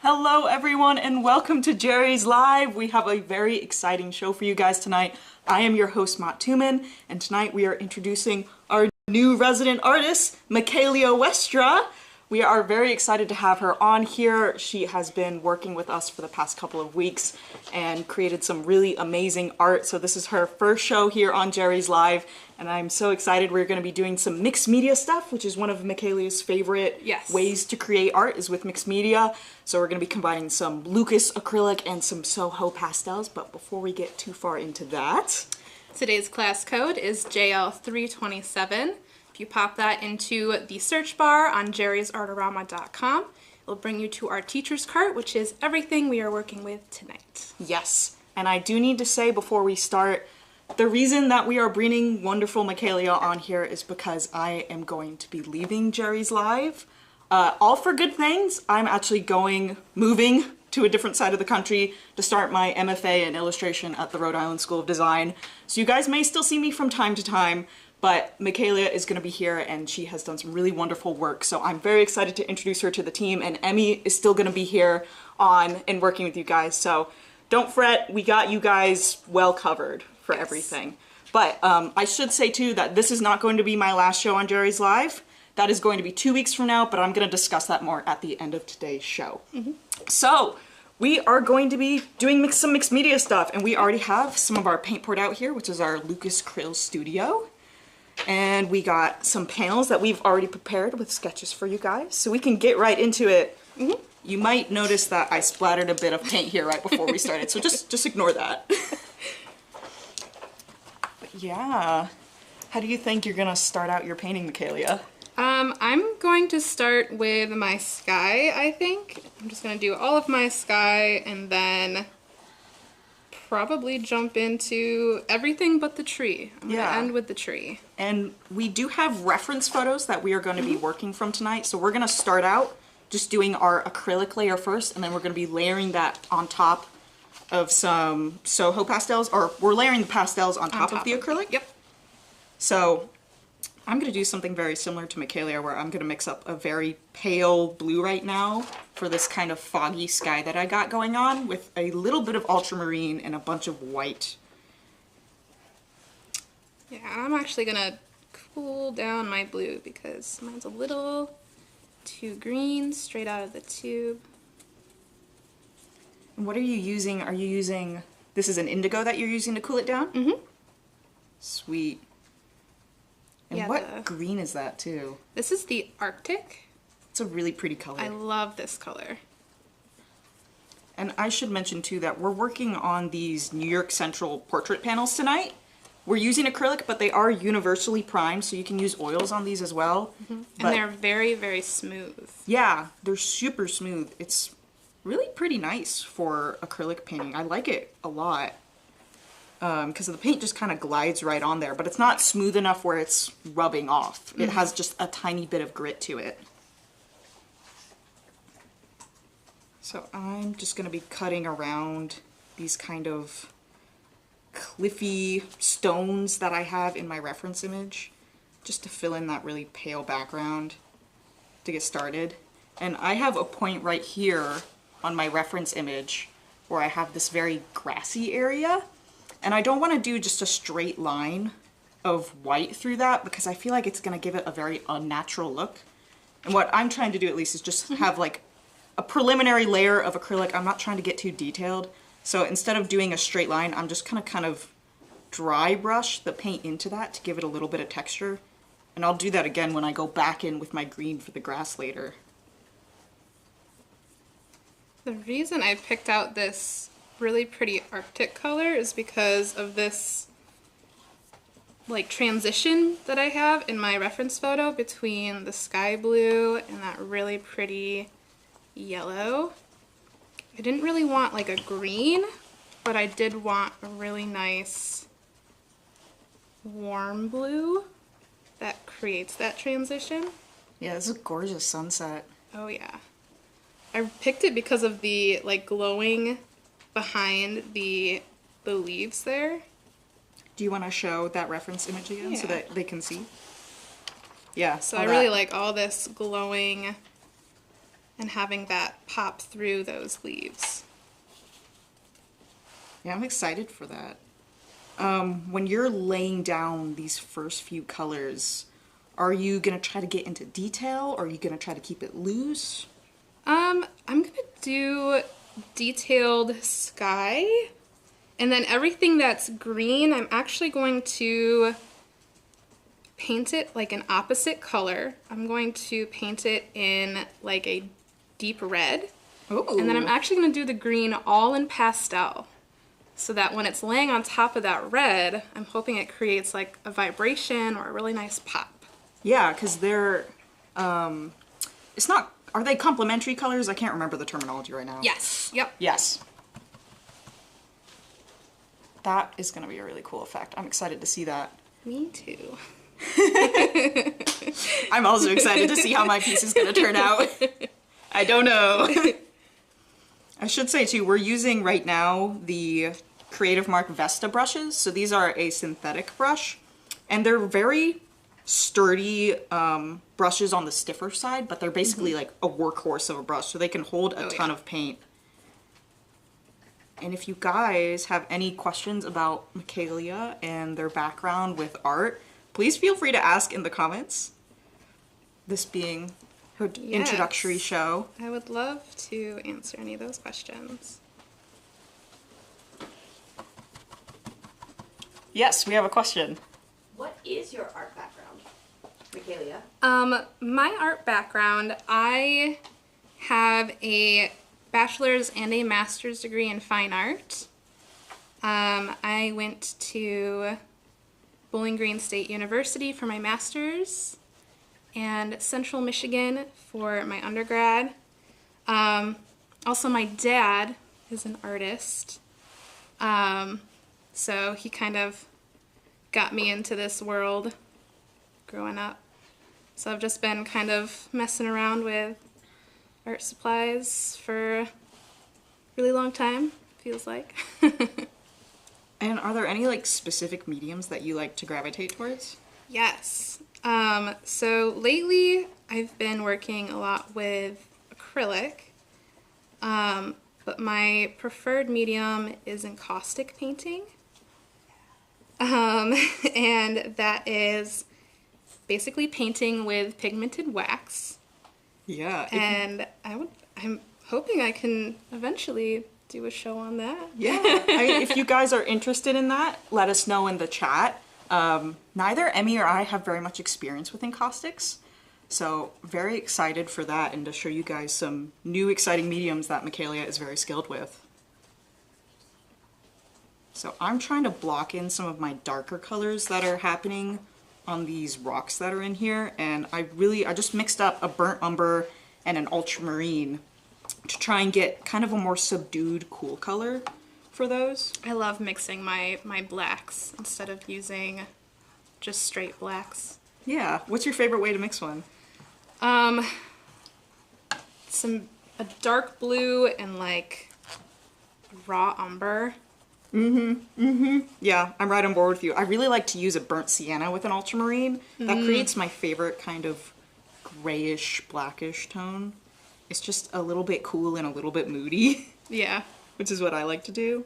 Hello everyone and welcome to Jerry's Live. We have a very exciting show for you guys tonight. I am your host Mot and tonight we are introducing our new resident artist, Michaela Westra. We are very excited to have her on here. She has been working with us for the past couple of weeks and created some really amazing art. So this is her first show here on Jerry's Live and I'm so excited. We're going to be doing some mixed media stuff, which is one of Michaela's favorite ways to create art is with mixed media. So we're going to be combining some Lucas acrylic and some Soho pastels. But before we get too far into that, today's class code is JL327. If you pop that into the search bar on JerrysArtarama.com, it'll bring you to our teacher's cart, which is everything we are working with tonight. Yes, and I do need to say before we start, the reason that we are bringing wonderful Michaela on here is because I am going to be leaving Jerry's Live. All for good things. I'm actually moving to a different side of the country to start my MFA in illustration at the Rhode Island School of Design. So you guys may still see me from time to time, but Michaela is going to be here and she has done some really wonderful work. So I'm very excited to introduce her to the team, and Emmy is still going to be here on and working with you guys. So don't fret, we got you guys well covered for everything. But I should say too that this is not going to be my last show on Jerry's Live. That is going to be 2 weeks from now, but I'm going to discuss that more at the end of today's show. So we are going to be doing some mixed media stuff, and we already have some of our paint poured out here, which is our Lucas Krill Studio. And we got some panels that we've already prepared with sketches for you guys, so we can get right into it. You might notice that I splattered a bit of paint here right before we started, so just ignore that. But yeah, how do you think you're gonna start out your painting, Michaela? I'm going to start with my sky, I think. I'm just gonna do all of my sky and then probably jump into everything but the tree. I'm gonna end with the tree. And we do have reference photos that we are going to be working from tonight. So we're going to start out just doing our acrylic layer first, and then we're going to be layering that on top of some Soho pastels, or we're layering the pastels on top of the acrylic. Yep. So I'm going to do something very similar to Michaela, where I'm going to mix up a very pale blue right now for this kind of foggy sky that I got going on with a little bit of ultramarine and a bunch of white. Yeah, I'm actually going to cool down my blue because mine's a little too green straight out of the tube. And what are you using? Are you using, this is an indigo that you're using to cool it down? Sweet. And yeah, what green is that too? This is the Arctic. It's a really pretty color. I love this color. And I should mention too that we're working on these New York Central portrait panels tonight. We're using acrylic, but they are universally primed, so you can use oils on these as well. And they're very, very smooth. Yeah, they're super smooth. It's really pretty nice for acrylic painting. I like it a lot. Because the paint just kind of glides right on there, but it's not smooth enough where it's rubbing off. It has just a tiny bit of grit to it. So I'm just going to be cutting around these kind of cliffy stones that I have in my reference image, just to fill in that really pale background to get started. And I have a point right here on my reference image where I have this very grassy area. And I don't want to do just a straight line of white through that because I feel like it's going to give it a very unnatural look. And what I'm trying to do at least is just have like a preliminary layer of acrylic. I'm not trying to get too detailed. So instead of doing a straight line, I'm just gonna kind of dry brush the paint into that to give it a little bit of texture. And I'll do that again when I go back in with my green for the grass later. The reason I picked out this really pretty Arctic color is because of this like transition that I have in my reference photo between the sky blue and that really pretty yellow. I didn't really want like a green, but I did want a really nice warm blue that creates that transition. Yeah, this is a gorgeous sunset. Oh yeah. I picked it because of the like glowing behind the leaves there. Do you want to show that reference image again so that they can see? Yeah. So I really like all this glowing and having that pop through those leaves. Yeah, I'm excited for that. When you're laying down these first few colors, are you gonna try to get into detail, or are you gonna try to keep it loose? I'm gonna do detailed sky, and then everything that's green, I'm actually going to paint it like an opposite color. I'm going to paint it in like a deep red. Ooh. And then I'm actually going to do the green all in pastel, so that when it's laying on top of that red, I'm hoping it creates like a vibration or a really nice pop. Yeah, because they're, it's not, are they complementary colors? I can't remember the terminology right now. Yes. Yep. Yes. That is going to be a really cool effect. I'm excited to see that. Me too. I'm also excited to see how my piece is going to turn out. I don't know. I should say too, we're using right now the Creative Mark Vesta brushes. So these are a synthetic brush, and they're very sturdy brushes on the stiffer side, but they're basically like a workhorse of a brush, so they can hold a ton of paint. And if you guys have any questions about Michaela and their background with art, please feel free to ask in the comments. This being her introductory show. I would love to answer any of those questions. Yes, we have a question. What is your art background, Michaela? My art background, I have a bachelor's and a master's degree in fine art. I went to Bowling Green State University for my master's and Central Michigan for my undergrad. Also, my dad is an artist, so he kind of got me into this world growing up. So I've just been kind of messing around with art supplies for a really long time, feels like. And are there any like specific mediums that you like to gravitate towards? Yes. So lately I've been working a lot with acrylic, but my preferred medium is encaustic painting. And that is basically painting with pigmented wax. Yeah. And I'm hoping I can eventually do a show on that. Yeah. If you guys are interested in that, let us know in the chat. Neither Emmy or I have very much experience with encaustics, so very excited for that and to show you guys some new exciting mediums that Michaela is very skilled with. So I'm trying to block in some of my darker colors that are happening on these rocks that are in here, and I just mixed up a burnt umber and an ultramarine to try and get kind of a more subdued cool color for those. I love mixing my blacks instead of using just straight blacks. Yeah. What's your favorite way to mix one? A dark blue and like raw umber. Yeah, I'm right on board with you. I really like to use a burnt sienna with an ultramarine. That creates my favorite kind of grayish, blackish tone. It's just a little bit cool and a little bit moody. Yeah. Which is what I like to do.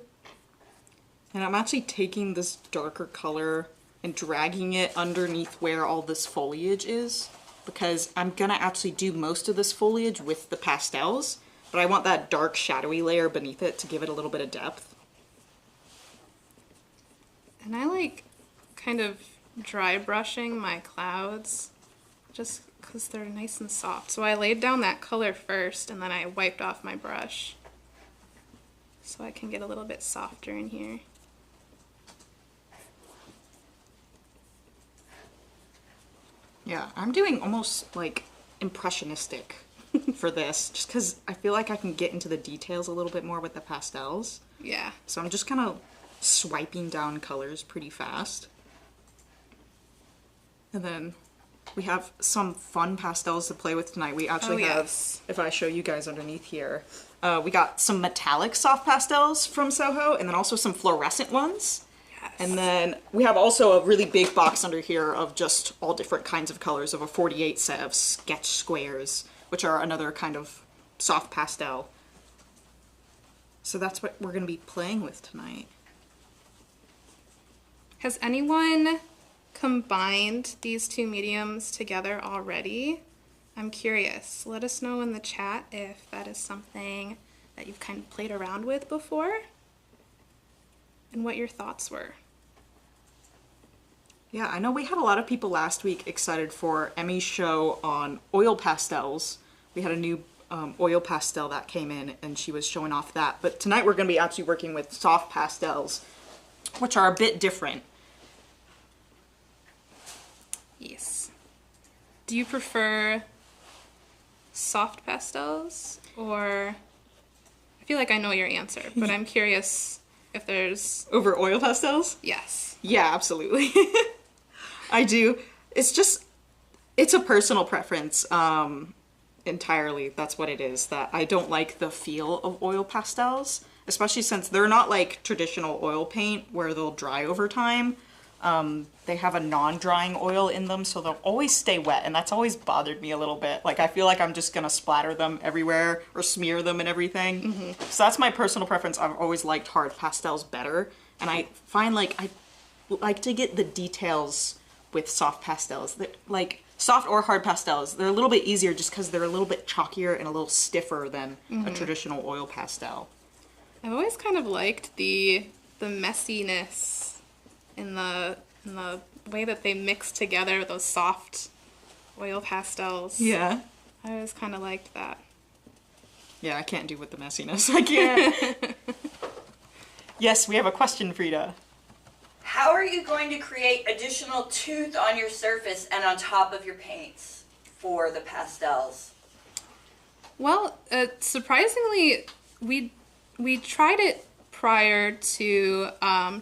And I'm actually taking this darker color and dragging it underneath where all this foliage is, because I'm gonna actually do most of this foliage with the pastels, but I want that dark shadowy layer beneath it to give it a little bit of depth. And I like kind of dry brushing my clouds just because they're nice and soft. So I laid down that color first and then I wiped off my brush so I can get a little bit softer in here. Yeah, I'm doing almost like impressionistic for this, just because I feel like I can get into the details a little bit more with the pastels. Yeah. So I'm just kind of swiping down colors pretty fast. And then we have some fun pastels to play with tonight. We actually have, if I show you guys underneath here, we got some metallic soft pastels from Soho, and then also some fluorescent ones. Yes. And then we have also a really big box under here of just all different kinds of colors, of a 48 set of sketch squares, which are another kind of soft pastel. So that's what we're going to be playing with tonight. Has anyone combined these two mediums together already? I'm curious. Let us know in the chat if that is something that you've kind of played around with before and what your thoughts were. Yeah, I know we had a lot of people last week excited for Emmy's show on oil pastels. We had a new oil pastel that came in and she was showing off that. But tonight we're going to be actually working with soft pastels, which are a bit different. Yes. Do you prefer soft pastels or... I feel like I know your answer, but I'm curious if there's... Over oil pastels? Yes. Yeah, absolutely. I do. It's a personal preference. Entirely, that's what it is, that I don't like the feel of oil pastels, especially since they're not like traditional oil paint where they'll dry over time. They have a non-drying oil in them, so they'll always stay wet, and that's always bothered me a little bit. Like, I feel like I'm just gonna splatter them everywhere or smear them and everything. Mm-hmm. So that's my personal preference. I've always liked hard pastels better, and I find like I like to get the details with soft pastels. Like, soft or hard pastels, they're a little bit easier just because they're a little bit chalkier and a little stiffer than a traditional oil pastel. I've always kind of liked the messiness in the way that they mix together those soft oil pastels. Yeah. I always kind of liked that. Yeah, I can't do with the messiness. I can't. Yes, we have a question, Frida. How are you going to create additional tooth on your surface and on top of your paints for the pastels? Well, surprisingly, we tried it prior to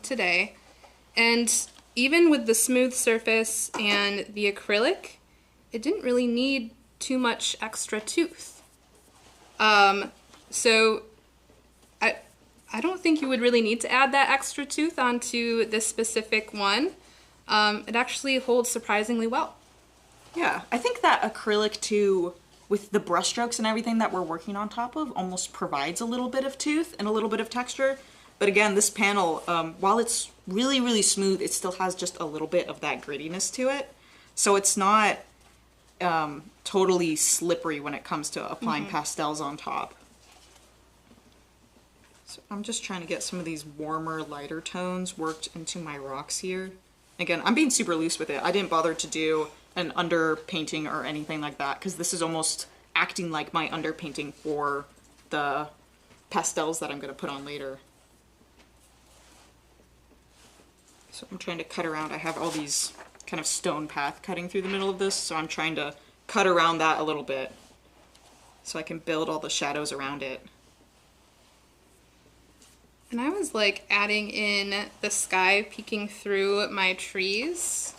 today, and even with the smooth surface and the acrylic, it didn't really need too much extra tooth. So I don't think you would really need to add that extra tooth onto this specific one. It actually holds surprisingly well. Yeah, I think that acrylic too, with the brush strokes and everything that we're working on top of, almost provides a little bit of tooth and a little bit of texture. But again, this panel, while it's really, really smooth, it still has just a little bit of that grittiness to it. So it's not totally slippery when it comes to applying pastels on top. So I'm just trying to get some of these warmer, lighter tones worked into my rocks here. Again, I'm being super loose with it. I didn't bother to do an underpainting or anything like that because this is almost acting like my underpainting for the pastels that I'm going to put on later. So I'm trying to cut around. I have all these kind of stone path cutting through the middle of this, so I'm trying to cut around that a little bit so I can build all the shadows around it. And I was like adding in the sky peeking through my trees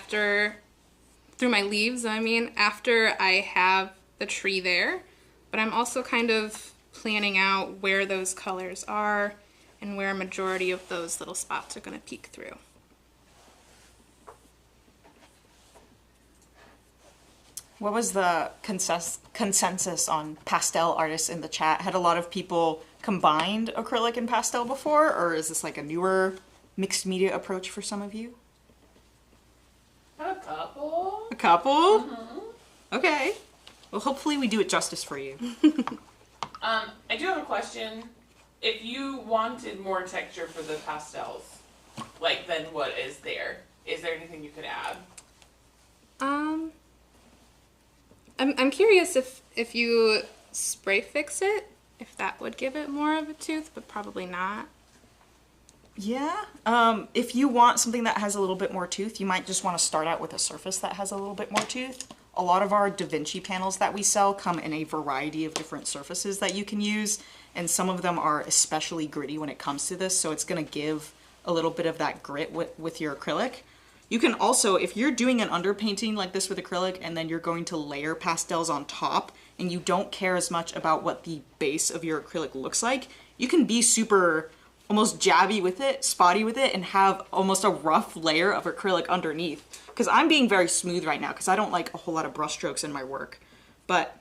through my leaves, after I have the tree there. But I'm also kind of planning out where those colors are and where a majority of those little spots are going to peek through. What was the consensus on pastel artists in the chat? Had a lot of people combined acrylic and pastel before, or is this like a newer mixed media approach for some of you? A couple. A couple? Mm-hmm. Okay. Well, hopefully we do it justice for you. I do have a question. If you wanted more texture for the pastels, like than what is there anything you could add? I'm curious if you spray fix it, if that would give it more of a tooth, but probably not. Yeah. If you want something that has a little bit more tooth, you might just want to start out with a surface that has a little bit more tooth. A lot of our Da Vinci panels that we sell come in a variety of different surfaces that you can use, and some of them are especially gritty when it comes to this, so it's going to give a little bit of that grit with your acrylic. You can also, if you're doing an underpainting like this with acrylic and then you're going to layer pastels on top and you don't care as much about what the base of your acrylic looks like, you can be super almost jabby with it, spotty with it, and have almost a rough layer of acrylic underneath. Because I'm being very smooth right now because I don't like a whole lot of brush strokes in my work. But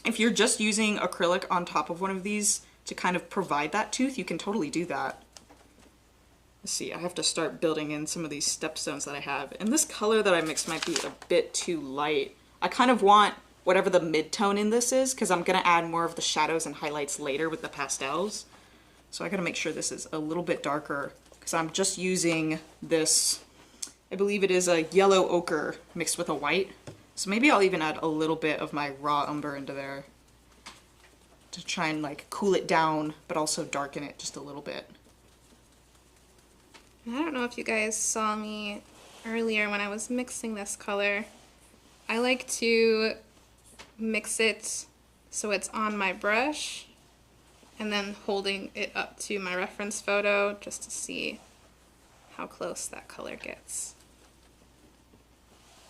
If you're just using acrylic on top of one of these to kind of provide that tooth, you can totally do that. Let's see, I have to start building in some of these stepstones that I have. And this color that I mixed might be a bit too light. I kind of want whatever the mid-tone in this is, because I'm gonna add more of the shadows and highlights later with the pastels. So I gotta make sure this is a little bit darker, because I'm just using this, I believe it is a yellow ochre mixed with a white. So maybe I'll even add a little bit of my raw umber into there to try and like cool it down, but also darken it just a little bit. I don't know if you guys saw me earlier when I was mixing this color. I like to mix it so it's on my brush and then holding it up to my reference photo just to see how close that color gets.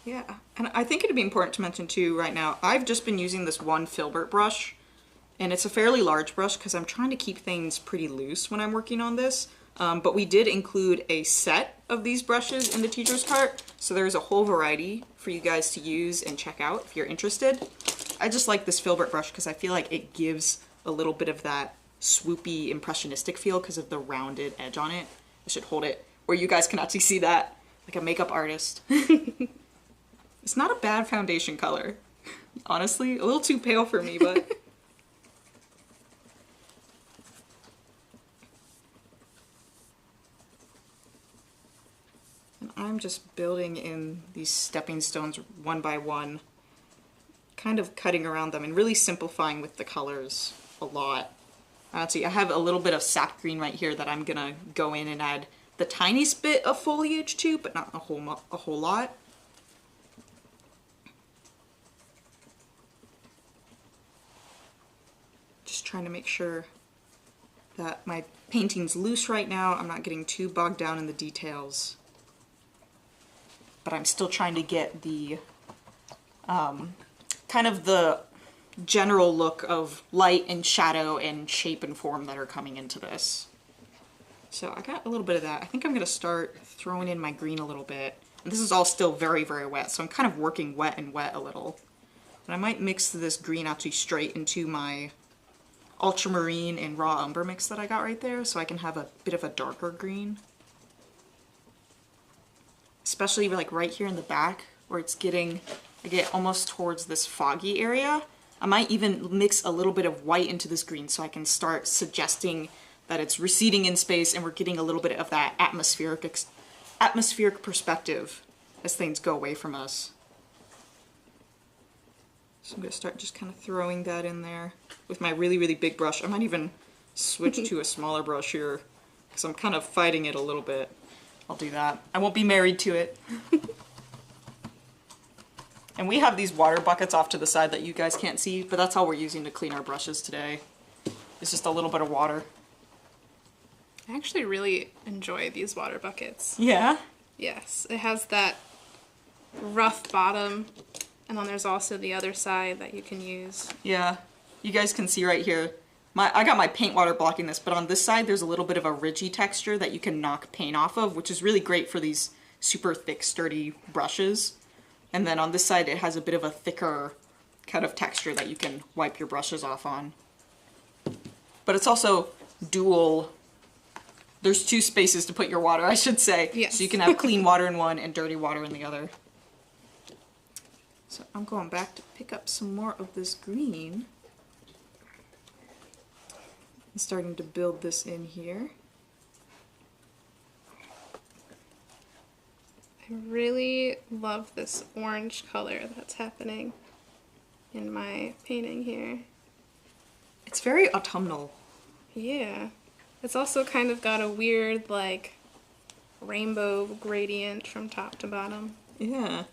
Yeah, and I think it'd be important to mention too right now, I've just been using this one filbert brush, and it's a fairly large brush because I'm trying to keep things pretty loose when I'm working on this. But we did include a set of these brushes in the teacher's cart, so there's a whole variety for you guys to use and check out if you're interested. I just like this filbert brush because I feel like it gives a little bit of that swoopy impressionistic feel because of the rounded edge on it. I should hold it where you guys can actually see that, like a makeup artist. It's not a bad foundation color, honestly. A little too pale for me, but... I'm just building in these stepping stones one by one, kind of cutting around them and really simplifying with the colors a lot. See, I have a little bit of sap green right here that I'm gonna go in and add the tiniest bit of foliage to, but not a whole lot. Just trying to make sure that my painting's loose right now. I'm not getting too bogged down in the details. But I'm still trying to get the kind of the general look of light and shadow and shape and form that are coming into this. So I got a little bit of that. I think I'm going to start throwing in my green a little bit. And this is all still very, very wet, so I'm kind of working wet and wet a little. And I might mix this green actually straight into my ultramarine and raw umber mix that I got right there, so I can have a bit of a darker green. Especially like right here in the back where it's getting, I get almost towards this foggy area. I might even mix a little bit of white into this green so I can start suggesting that it's receding in space and we're getting a little bit of that atmospheric perspective as things go away from us. So I'm going to start just kind of throwing that in there with my really, really big brush. I might even switch to a smaller brush here because I'm kind of fighting it a little bit. I'll do that. I won't be married to it. And we have these water buckets off to the side that you guys can't see, but that's all we're using to clean our brushes today. It's just a little bit of water. I actually really enjoy these water buckets. Yeah? Yes, it has that rough bottom, and then there's also the other side that you can use. Yeah. You guys can see right here. I got my paint water blocking this, but on this side there's a little bit of a ridgy texture that you can knock paint off of, which is really great for these super thick, sturdy brushes. And then on this side it has a bit of a thicker kind of texture that you can wipe your brushes off on. But it's also dual. There's two spaces to put your water, I should say. Yes. So you can have clean water in one and dirty water in the other. So I'm going back to pick up some more of this green. I'm starting to build this in here. I really love this orange color that's happening in my painting here. It's very autumnal. Yeah. It's also kind of got a weird, like, rainbow gradient from top to bottom. Yeah.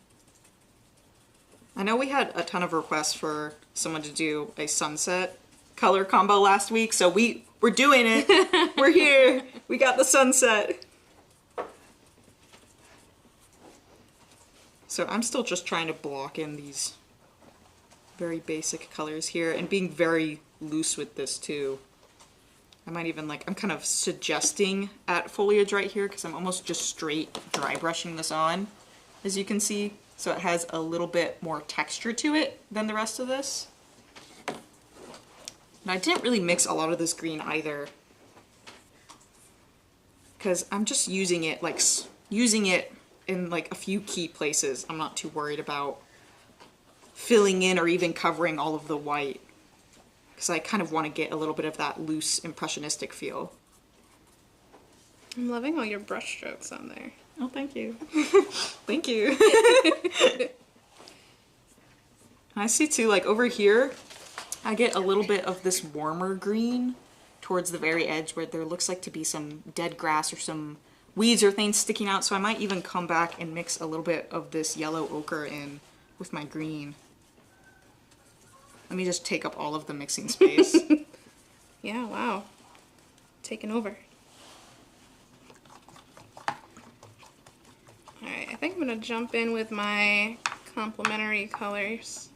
I know we had a ton of requests for someone to do a sunset color combo last week, so we're doing it. We're here. We got the sunset. So I'm still just trying to block in these very basic colors here and being very loose with this too. I might even I'm kind of suggesting at foliage right here because I'm almost just straight dry brushing this on, as you can see. So it has a little bit more texture to it than the rest of this. And I didn't really mix a lot of this green either, because I'm just using it in like a few key places. I'm not too worried about filling in or even covering all of the white, because I kind of want to get a little bit of that loose impressionistic feel. I'm loving all your brush strokes on there. Oh, thank you. Thank you. I see too, like over here, I get a little bit of this warmer green towards the very edge where there looks like to be some dead grass or some weeds or things sticking out. So I might even come back and mix a little bit of this yellow ochre in with my green. Let me just take up all of the mixing space. Yeah, wow. Taking over. Alright, I think I'm going to jump in with my complementary colors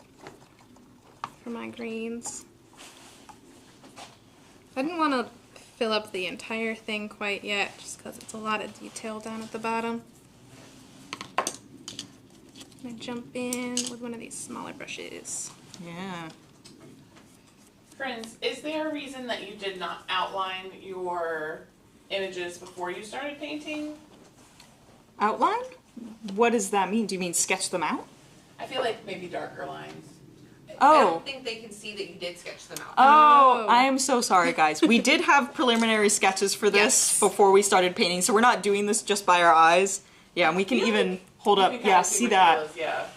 for my greens. I didn't want to fill up the entire thing quite yet, just because it's a lot of detail down at the bottom. I'm going to jump in with one of these smaller brushes. Yeah. Friends, is there a reason that you did not outline your images before you started painting? Outline? What does that mean? Do you mean sketch them out? I feel like maybe darker lines. I Oh. don't think they can see that you did sketch them out. Oh, I am so sorry, guys. We did have preliminary sketches for this Yes. before we started painting, so we're not doing this just by our eyes. Yeah, and we can even hold You up. can Yeah, kinda see what that? it was, yeah.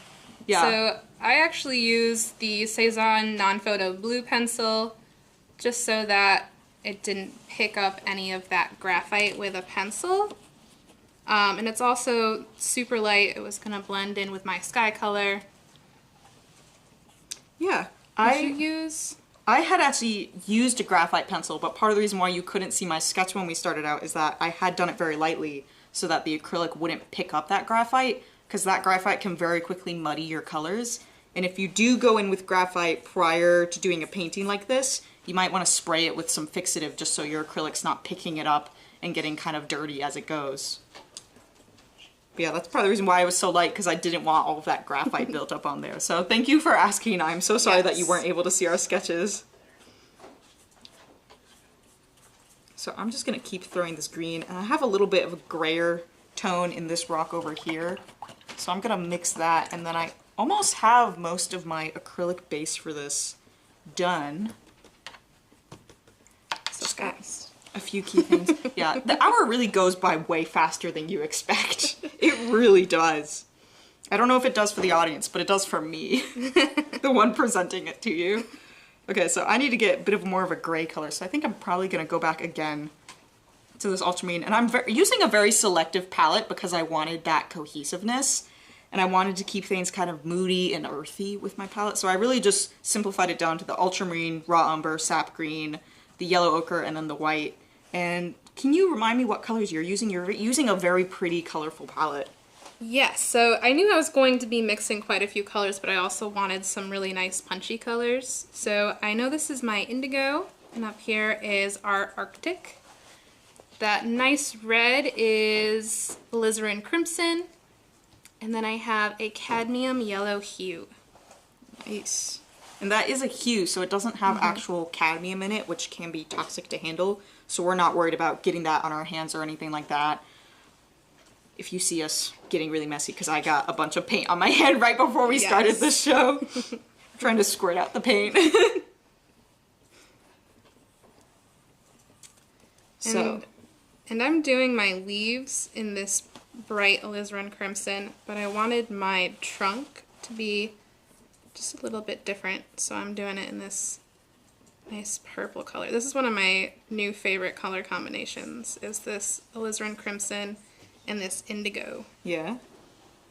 Yeah. So I actually use the Cezanne non-photo blue pencil just so that it didn't pick up any of that graphite with a pencil. And it's also super light. It was going to blend in with my sky color. Yeah. Did you use? I had actually used a graphite pencil, but part of the reason why you couldn't see my sketch when we started out is that I had done it very lightly so that the acrylic wouldn't pick up that graphite, because that graphite can very quickly muddy your colors. And if you do go in with graphite prior to doing a painting like this, you might want to spray it with some fixative just so your acrylic's not picking it up and getting kind of dirty as it goes. But yeah, that's part of the reason why I was so light, because I didn't want all of that graphite built up on there. So thank you for asking. I'm so sorry that you Yes. weren't able to see our sketches. So I'm just going to keep throwing this green, and I have a little bit of a grayer tone in this rock over here. So I'm going to mix that, and then I almost have most of my acrylic base for this done. So fast. A few key things. Yeah, the hour really goes by way faster than you expect. It really does. I don't know if it does for the audience, but it does for me, the one presenting it to you. Okay, so I need to get a bit of more of a gray color, so I think I'm probably going to go back again to this ultramarine. And I'm using a very selective palette because I wanted that cohesiveness, and I wanted to keep things kind of moody and earthy with my palette. So I really just simplified it down to the ultramarine, raw umber, sap green, the yellow ochre, and then the white. And can you remind me what colors you're using? You're using a very pretty, colorful palette. Yes, so I knew I was going to be mixing quite a few colors, but I also wanted some really nice punchy colors. So I know this is my indigo, and up here is our Arctic. That nice red is alizarin crimson, and then I have a cadmium yellow hue. Nice. And that is a hue, so it doesn't have actual cadmium in it, which can be toxic to handle. So we're not worried about getting that on our hands or anything like that. If you see us getting really messy, because I got a bunch of paint on my hand right before we started this show. I'm trying to squirt out the paint. And I'm doing my leaves in this bright alizarin crimson, but I wanted my trunk to be just a little bit different, so I'm doing it in this nice purple color. This is one of my new favorite color combinations, is this alizarin crimson and this indigo. Yeah.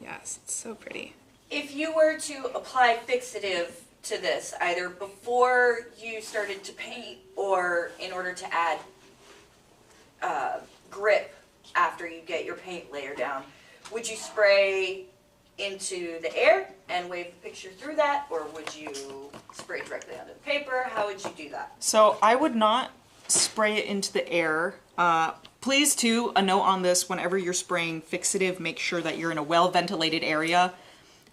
Yes, it's so pretty. If you were to apply fixative to this, either before you started to paint or in order to add grip after you get your paint layer down, would you spray into the air and wave the picture through that, or would you spray directly onto the paper? How would you do that? So I would not spray it into the air. Please, too, a note on this, whenever you're spraying fixative, make sure that you're in a well-ventilated area.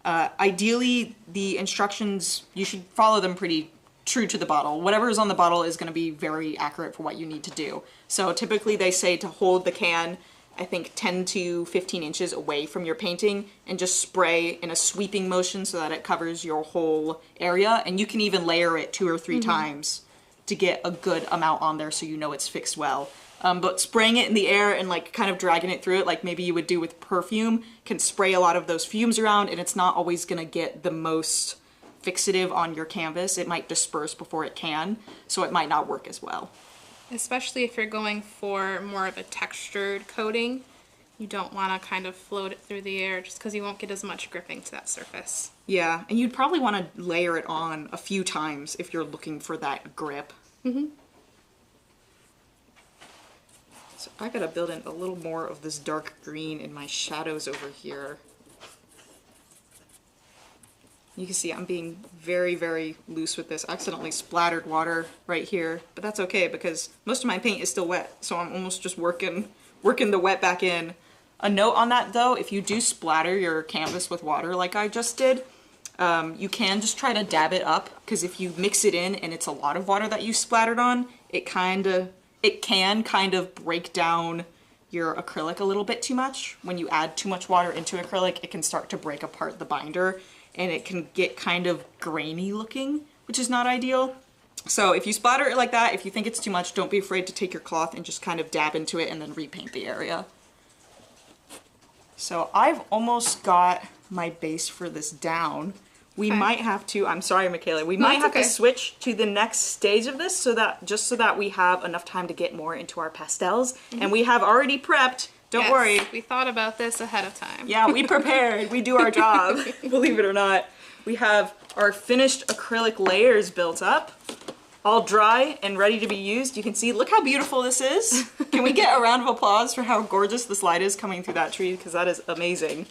Ideally, the instructions, you should follow them pretty true to the bottle. Whatever is on the bottle is going to be very accurate for what you need to do. So typically they say to hold the can, I think 10 to 15 inches away from your painting and just spray in a sweeping motion so that it covers your whole area. And you can even layer it 2 or 3 times to get a good amount on there so you know it's fixed well. But spraying it in the air and like kind of dragging it through it like maybe you would do with perfume can spray a lot of those fumes around, and it's not always going to get the most fixative on your canvas. It might disperse before it can, so it might not work as well. Especially if you're going for more of a textured coating, you don't want to kind of float it through the air just because you won't get as much gripping to that surface. Yeah, and you'd probably want to layer it on a few times if you're looking for that grip. So I gotta build in a little more of this dark green in my shadows over here. You can see I'm being very, very loose with this. I accidentally splattered water right here, but that's okay because most of my paint is still wet, so I'm almost just working the wet back in. A note on that though, if you do splatter your canvas with water like I just did, you can just try to dab it up, because if you mix it in and it's a lot of water that you splattered on, it can kind of break down your acrylic a little bit too much. When you add too much water into acrylic, it can start to break apart the binder and it can get kind of grainy looking, which is not ideal. So if you splatter it like that, if you think it's too much, don't be afraid to take your cloth and just kind of dab into it and then repaint the area. So I've almost got my base for this down. We might have to, I'm sorry, Michaela, we might have to switch to the next stage of this so that we have enough time to get more into our pastels. And we have already prepped, don't worry. We thought about this ahead of time. Yeah, we prepared, we do our job, believe it or not. We have our finished acrylic layers built up, all dry and ready to be used. You can see, look how beautiful this is. Can we get a round of applause for how gorgeous this light is coming through that tree, because that is amazing.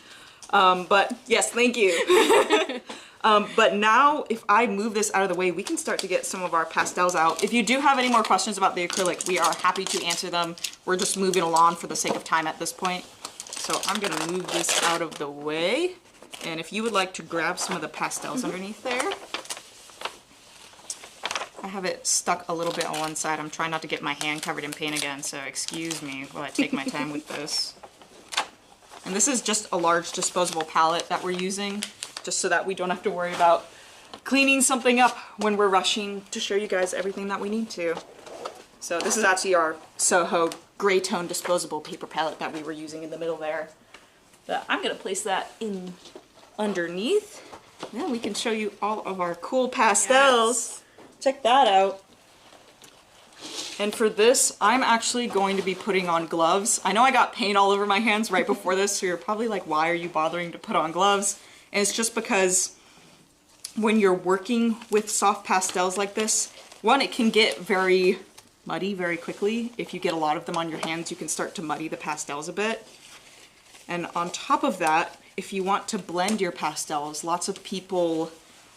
But yes, thank you. But now, if I move this out of the way, we can start to get some of our pastels out. If you do have any more questions about the acrylic, we are happy to answer them. We're just moving along for the sake of time at this point. So I'm going to move this out of the way. And if you would like to grab some of the pastels underneath there. I have it stuck a little bit on one side. I'm trying not to get my hand covered in paint again, so excuse me while I take my time with this. And this is just a large disposable palette that we're using, just so that we don't have to worry about cleaning something up when we're rushing to show you guys everything that we need to. So this is actually our Soho gray tone disposable paper palette that we were using in the middle there. But I'm gonna place that in underneath. Then we can show you all of our cool pastels. Yes. Check that out. And for this, I'm actually going to be putting on gloves. I know I got paint all over my hands right before this, so you're probably like, why are you bothering to put on gloves? And it's just because when you're working with soft pastels like this, one, it can get very muddy very quickly. If you get a lot of them on your hands, you can start to muddy the pastels a bit. And on top of that, if you want to blend your pastels, lots of people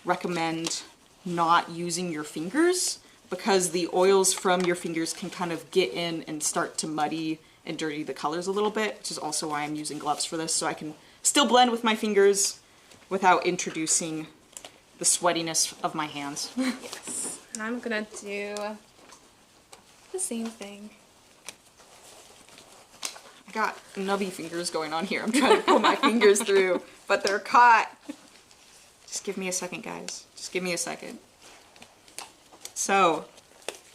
recommend not using your fingers, because the oils from your fingers can kind of get in and start to muddy and dirty the colors a little bit, which is also why I'm using gloves for this, so I can still blend with my fingers without introducing the sweatiness of my hands. Yes, and I'm gonna do the same thing. I got nubby fingers going on here. I'm trying to pull my fingers through, but they're caught. Just give me a second, guys. Just give me a second. So,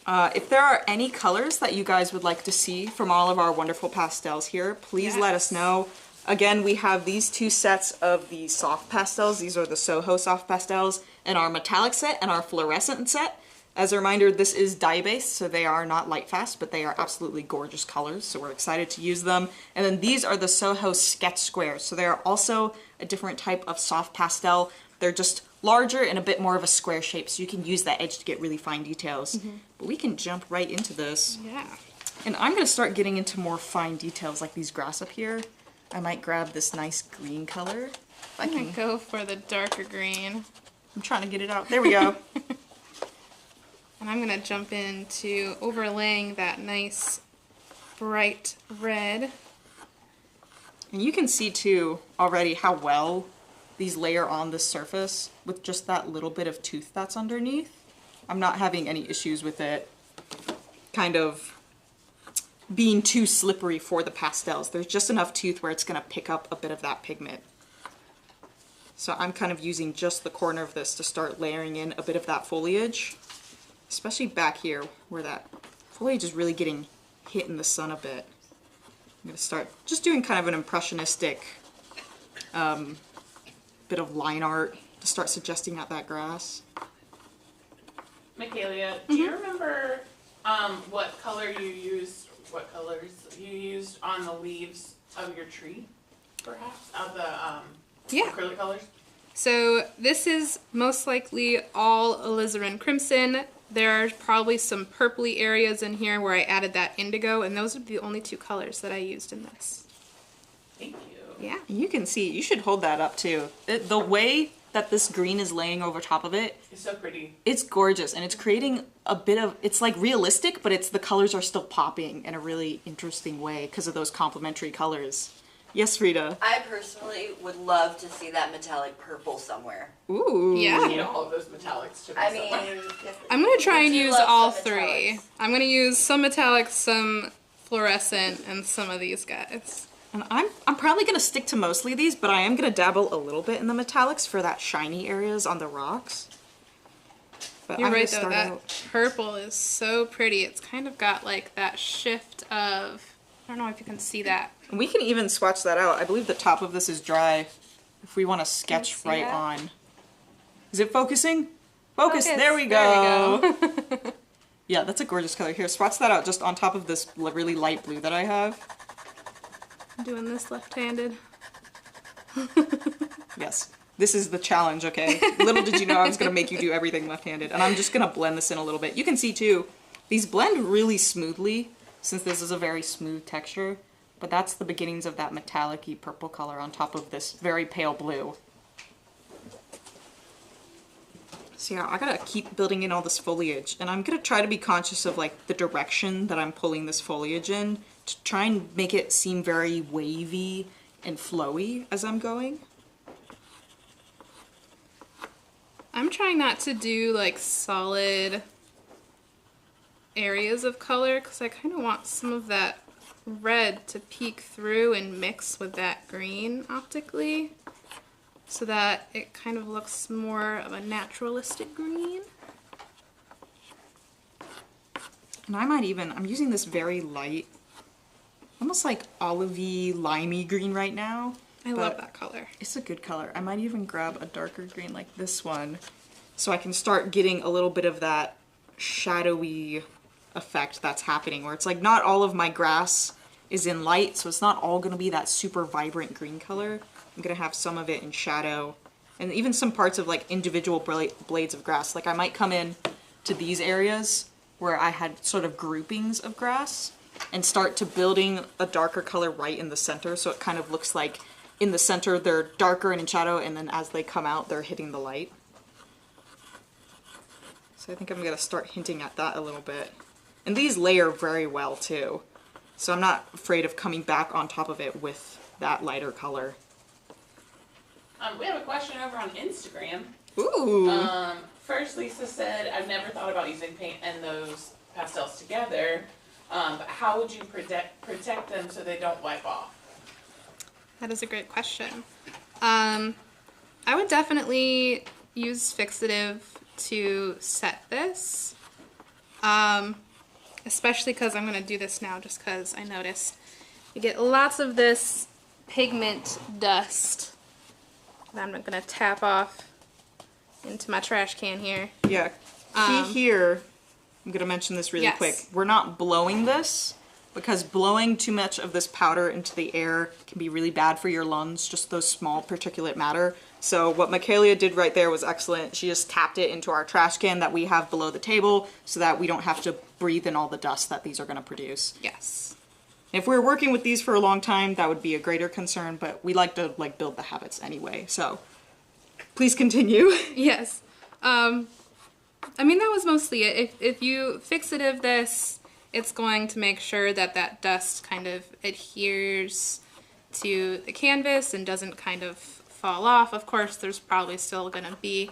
if there are any colors that you guys would like to see from all of our wonderful pastels here, please let us know. Again, we have these two sets of the soft pastels. These are the Soho soft pastels, and our metallic set and our fluorescent set. As a reminder, this is dye-based, so they are not light fast, but they are absolutely gorgeous colors, so we're excited to use them. And then these are the Soho sketch squares, so they are also a different type of soft pastel. They're just larger and a bit more of a square shape, so you can use that edge to get really fine details. But we can jump right into this. Yeah. And I'm going to start getting into more fine details like these grass up here. I might grab this nice green color. I can go for the darker green. I'm trying to get it out. There we go. And I'm going to jump into overlaying that nice bright red. And you can see too already how well these layer on the surface with just that little bit of tooth that's underneath. I'm not having any issues with it kind of being too slippery for the pastels. There's just enough tooth where it's going to pick up a bit of that pigment. So I'm kind of using just the corner of this to start layering in a bit of that foliage, especially back here where that foliage is really getting hit in the sun a bit. I'm going to start just doing kind of an impressionistic bit of line art to start suggesting out that grass. Michaela, do you remember what color you used, what colors you used on the leaves of your tree, perhaps? Of the Yeah. acrylic colors? So this is most likely all alizarin crimson. There are probably some purpley areas in here where I added that indigo, and those would be the only two colors that I used in this. Thank you. Yeah. You can see, you should hold that up too. The way that this green is laying over top of it, It's so pretty. it's gorgeous, and it's creating a bit of, it's like realistic, but it's the colors are still popping in a really interesting way because of those complementary colors. Yes, Frida. I personally would love to see that metallic purple somewhere. Ooh. I Yeah. need all of those metallics to be I mean, somewhere. I'm going to try and do use love all some three. metallics. I'm going to use some metallic, some fluorescent, and some of these guys. And I'm probably gonna stick to mostly these, but I am gonna dabble a little bit in the metallics for that shiny areas on the rocks. But You're I'm right gonna though, start that out. purple is so pretty. It's kind of got like that shift of, I don't know if you can see that. And we can even swatch that out. I believe the top of this is dry. If we want to sketch see right that? on. Is it focusing? Focus. Focus. There we There go. we go. Yeah, that's a gorgeous color. Here, swatch that out just on top of this really light blue that I have. I'm doing this left-handed. Yes. This is the challenge, okay? Little did you know I was going to make you do everything left-handed. And I'm just going to blend this in a little bit. You can see, too, these blend really smoothly, since this is a very smooth texture. But that's the beginnings of that metallic-y purple color on top of this very pale blue. So yeah, I gotta keep building in all this foliage. And I'm gonna try to be conscious of, like, the direction that I'm pulling this foliage in to try and make it seem very wavy and flowy as I'm going. I'm trying not to do like solid areas of color because I kind of want some of that red to peek through and mix with that green optically so that it kind of looks more of a naturalistic green. And I might even, I'm using this very light, almost like olivey, limey green right now. I but love that color. It's a good color. I might even grab a darker green like this one so I can start getting a little bit of that shadowy effect that's happening where it's like not all of my grass is in light, so it's not all going to be that super vibrant green color. I'm going to have some of it in shadow and even some parts of like individual blades of grass. Like I might come in to these areas where I had sort of groupings of grass and start to building a darker color right in the center so it kind of looks like in the center they're darker and in shadow, and then as they come out they're hitting the light. So I think I'm going to start hinting at that a little bit. And these layer very well too, so I'm not afraid of coming back on top of it with that lighter color. We have a question over on Instagram. Ooh! First, Lisa said, I've never thought about using paint and those pastels together, but how would you protect them so they don't wipe off? That is a great question. I would definitely use fixative to set this, especially because I'm going to do this now just because I noticed you get lots of this pigment dust that I'm going to tap off into my trash can here. Yeah, key here, I'm going to mention this really Yes. quick. We're not blowing this because blowing too much of this powder into the air can be really bad for your lungs, just those small particulate matter. So what Michaela did right there was excellent. She just tapped it into our trash can that we have below the table so that we don't have to breathe in all the dust that these are going to produce. Yes. If we were working with these for a long time, that would be a greater concern, but we like to build the habits anyway. So please continue. Yes. I mean, that was mostly it. If you fixative this, it's going to make sure that that dust kind of adheres to the canvas and doesn't kind of fall off. Of course, there's probably still going to be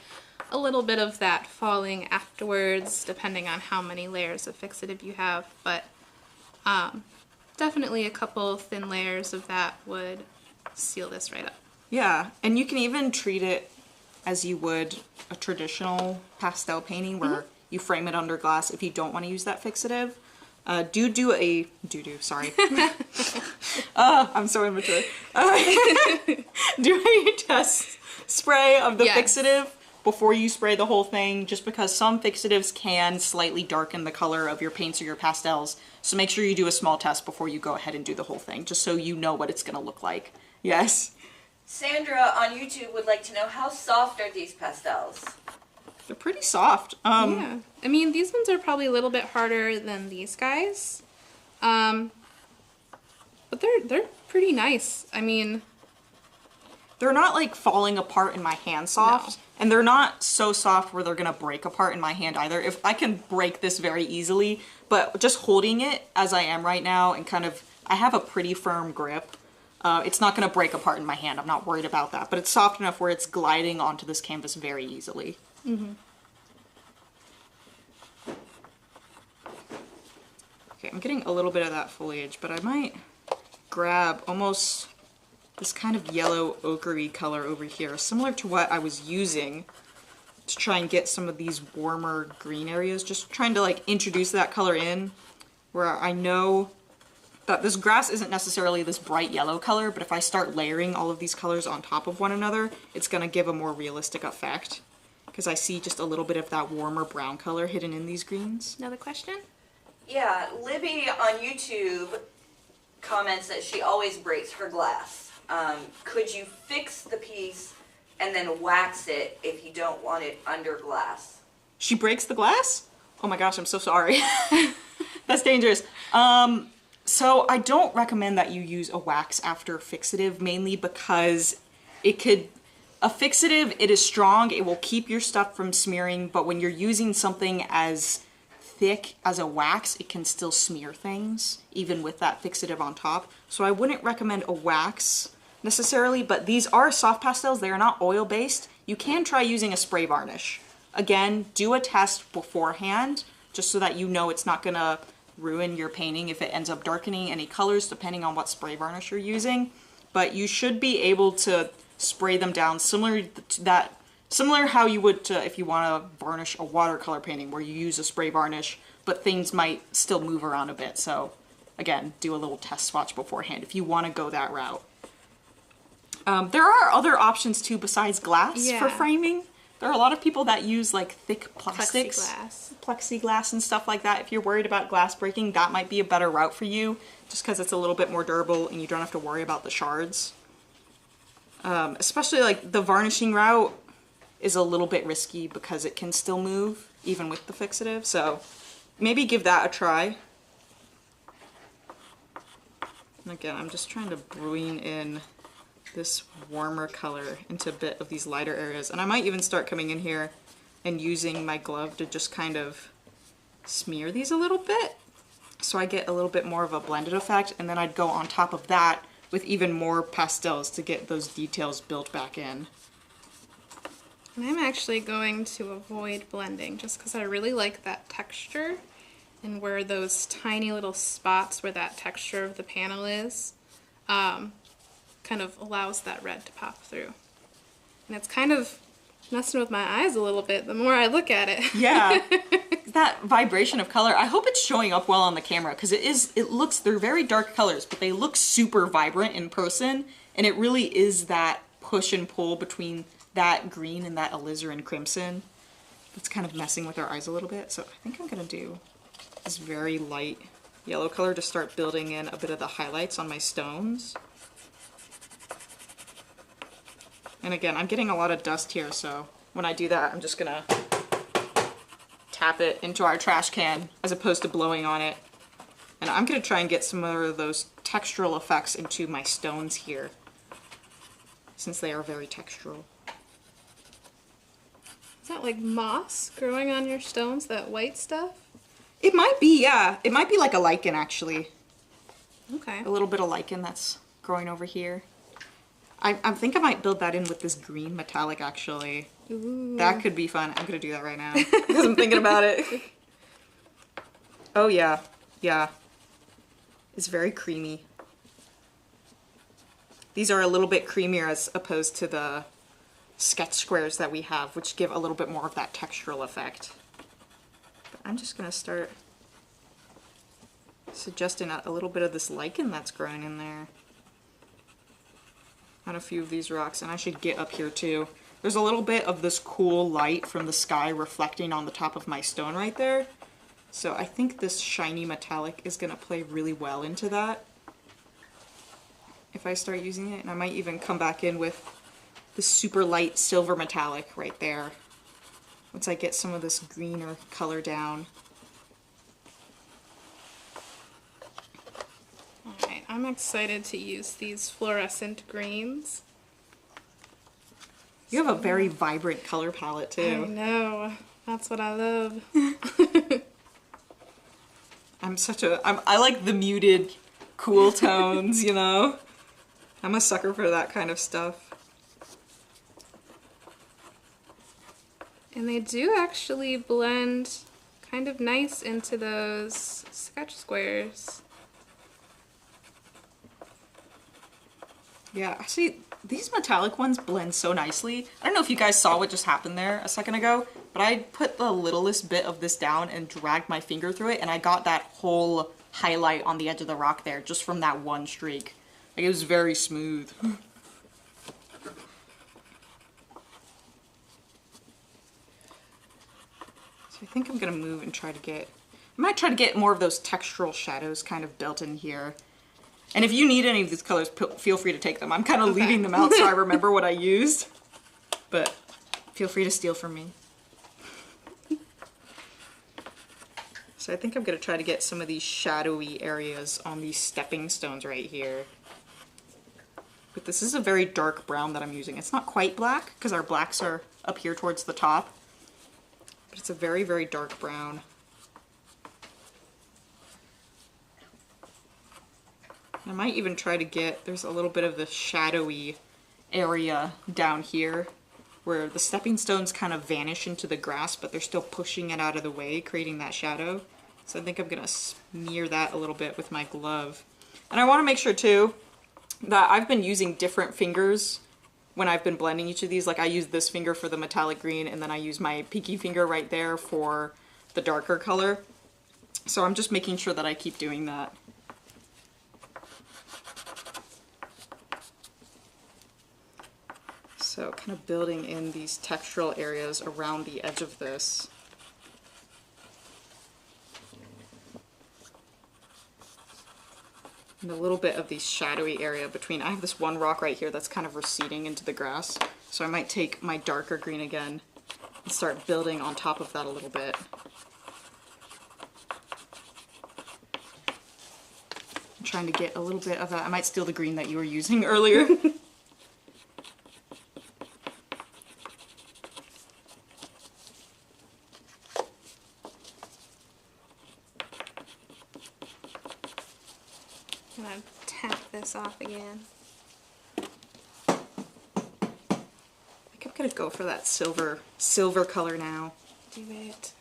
a little bit of that falling afterwards, depending on how many layers of fixative you have, but definitely a couple thin layers of that would seal this right up. Yeah, and you can even treat it as you would a traditional pastel painting where you frame it under glass if you don't want to use that fixative. Sorry. I'm so immature. Do a test spray of the fixative before you spray the whole thing, just because some fixatives can slightly darken the color of your paints or your pastels. So make sure you do a small test before you go ahead and do the whole thing, just so you know what it's going to look like. Yes. Sandra on YouTube would like to know, how soft are these pastels? They're pretty soft. Yeah. I mean, these ones are probably a little bit harder than these guys. But they're pretty nice. I mean, they're not like falling apart in my hand soft. No. And they're not so soft where they're gonna break apart in my hand either. If I can break this very easily, but just holding it as I am right now and kind of, I have a pretty firm grip. It's not gonna break apart in my hand. I'm not worried about that. But it's soft enough where it's gliding onto this canvas very easily. Mm-hmm. Okay, I'm getting a little bit of that foliage, but I might grab almost this kind of yellow ochre-y color over here, similar to what I was using to try and get some of these warmer green areas, just trying to like introduce that color in, where I know that this grass isn't necessarily this bright yellow color, but if I start layering all of these colors on top of one another, it's gonna give a more realistic effect, because I see just a little bit of that warmer brown color hidden in these greens. Another question? Yeah, Libby on YouTube comments that she always breaks her glass. Could you fix the piece and then wax it if you don't want it under glass? She breaks the glass? Oh my gosh, I'm so sorry. That's dangerous. So I don't recommend that you use a wax after fixative, mainly because a fixative, it is strong, it will keep your stuff from smearing, but when you're using something as thick as a wax, it can still smear things, even with that fixative on top. So I wouldn't recommend a wax necessarily, but these are soft pastels, they are not oil-based. You can try using a spray varnish. Again, do a test beforehand, just so that you know it's not gonna ruin your painting if it ends up darkening any colors, depending on what spray varnish you're using. But you should be able to spray them down similar to that, similar how you would to if you want to varnish a watercolor painting where you use a spray varnish, but things might still move around a bit. So again, do a little test swatch beforehand if you want to go that route. There are other options too besides glass for framing. There are a lot of people that use like thick plastics, plexiglass and stuff like that. If you're worried about glass breaking, that might be a better route for you, just because it's a little bit more durable and you don't have to worry about the shards. Especially like the varnishing route is a little bit risky because it can still move even with the fixative, so maybe give that a try. And again, I'm just trying to bring in this warmer color into a bit of these lighter areas, and I might even start coming in here and using my glove to just kind of smear these a little bit so I get a little bit more of a blended effect, and then I'd go on top of that with even more pastels to get those details built back in. And I'm actually going to avoid blending just because I really like that texture, and where those tiny little spots where that texture of the panel is kind of allows that red to pop through. And it's kind of messing with my eyes a little bit the more I look at it. Yeah, that vibration of color, I hope it's showing up well on the camera, because they're very dark colors, but they look super vibrant in person, and it really is that push and pull between that green and that alizarin crimson that's kind of messing with our eyes a little bit. So I think I'm gonna do this very light yellow color to start building in a bit of the highlights on my stones. And again, I'm getting a lot of dust here, so when I do that, I'm just gonna tap it into our trash can as opposed to blowing on it. And I'm gonna try and get some of those textural effects into my stones here, since they are very textural. Is that like moss growing on your stones, that white stuff? It might be, yeah. It might be like a lichen, actually. Okay. A little bit of lichen that's growing over here. I think I might build that in with this green metallic, actually. Ooh. That could be fun. I'm gonna do that right now because I'm thinking about it. Oh yeah, yeah. It's very creamy. These are a little bit creamier as opposed to the sketch squares that we have, which give a little bit more of that textural effect. But I'm just gonna start suggesting a little bit of this lichen that's growing in there on a few of these rocks, and I should get up here too. There's a little bit of this cool light from the sky reflecting on the top of my stone right there. So I think this shiny metallic is gonna play really well into that if I start using it. And I might even come back in with the super light silver metallic right there once I get some of this greener color down. Alright, I'm excited to use these fluorescent greens. You have a very vibrant color palette I too. know. That's what I love. I like the muted, cool tones, you know? I'm a sucker for that kind of stuff. And they do actually blend kind of nice into those sketch squares. Yeah, actually, these metallic ones blend so nicely. I don't know if you guys saw what just happened there a second ago, but I put the littlest bit of this down and dragged my finger through it, and I got that whole highlight on the edge of the rock there just from that one streak. Like, it was very smooth. So I think I'm gonna move and I might try to get more of those textural shadows kind of built in here. And if you need any of these colors, feel free to take them. I'm kind of leaving them out so I remember what I used. But feel free to steal from me. So I think I'm going to try to get some of these shadowy areas on these stepping stones right here. But this is a very dark brown that I'm using. It's not quite black because our blacks are up here towards the top. But it's a very, very dark brown. I might even try to there's a little bit of the shadowy area down here where the stepping stones kind of vanish into the grass, but they're still pushing it out of the way, creating that shadow. So I think I'm gonna smear that a little bit with my glove. And I wanna make sure too that I've been using different fingers when I've been blending each of these. Like I use this finger for the metallic green, and then I use my pinky finger right there for the darker color. So I'm just making sure that I keep doing that. So kind of building in these textural areas around the edge of this. And a little bit of the shadowy area between. I have this one rock right here that's kind of receding into the grass. So I might take my darker green again and start building on top of that a little bit. I'm trying to get a little bit of that. I might steal the green that you were using earlier. I'm gonna tap this off again. I think I'm gonna go for that silver color now. Do it.